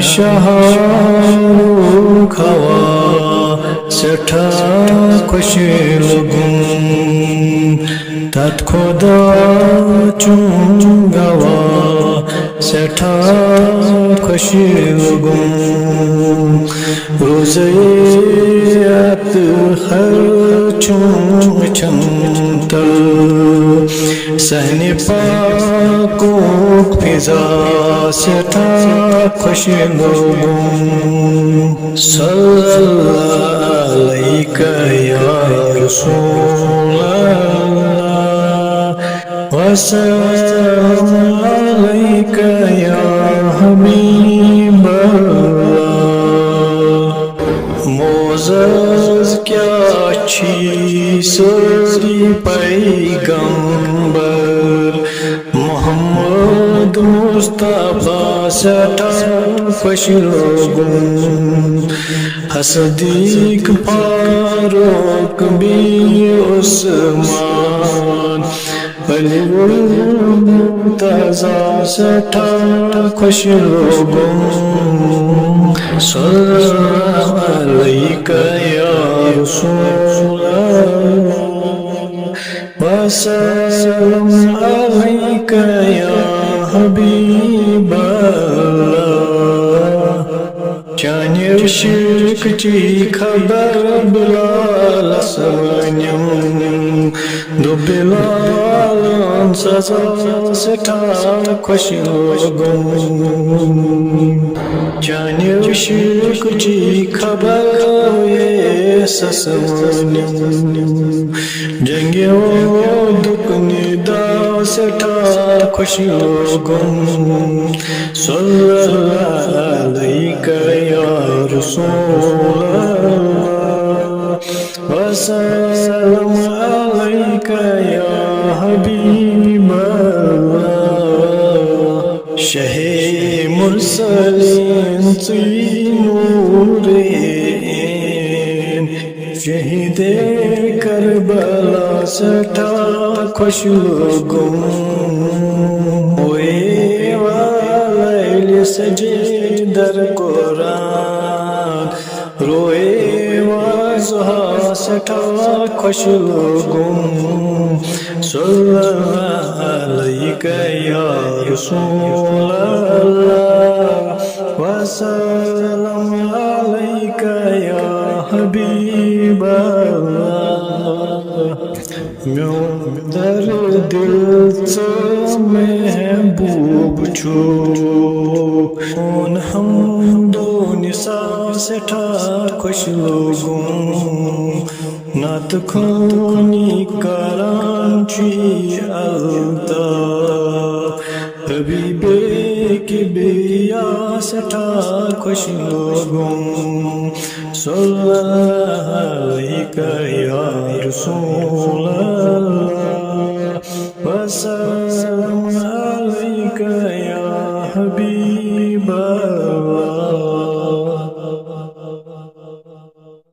شہارو کھوا سٹھا خوش لگوں تت خدا چون گوا سٹھا خوش لگوں روزیت ہر چون چھنتر سہن پاکو فضا سٹھا خوش لگوں صلی اللہ علیہ یا رسول اللہ وسلم علیہ یا حبیب اللہ معزز کیا چھی سری پیغمبر محمد مصطفیٰ سٹھا خوش لگوں صدیق فاروق بھی عثمان علی مرتضیٰ سٹھا خوش لگوں صلی اللہ علیہ یا رسول اللہ وسلم علیک یا حبیب اللہ چانہِ عشق چی خبر بلال سوانیم دو بلالن سزا سٹھا خوش لگوں چانہِ عشق چی خبر یہ سسوانیم جنگی دکنی دا سٹھا خوش لگوں صلی اللہ علیہ یا رسول اللہ وسلم علیہ یا حبیب اللہ شہ مرسلین نورین شہید کربلا سٹھا خوش لگوں ہوئے والیل سجے در قرآن روئے واضحا سٹھا خوش لگوں صلی اللہ علیہ یا رسول اللہ وسلم علیہ یا حبیب اللہ میون در دل سے محبوب چھو اون حمد و نسا سٹھا خوش لگوں نعت خونی کرانچی الطاف حبیب کبریا سٹھا خوش لگوں صلی اللہ علیہ یا رسول اللہ وسلم علیہ یا حبیب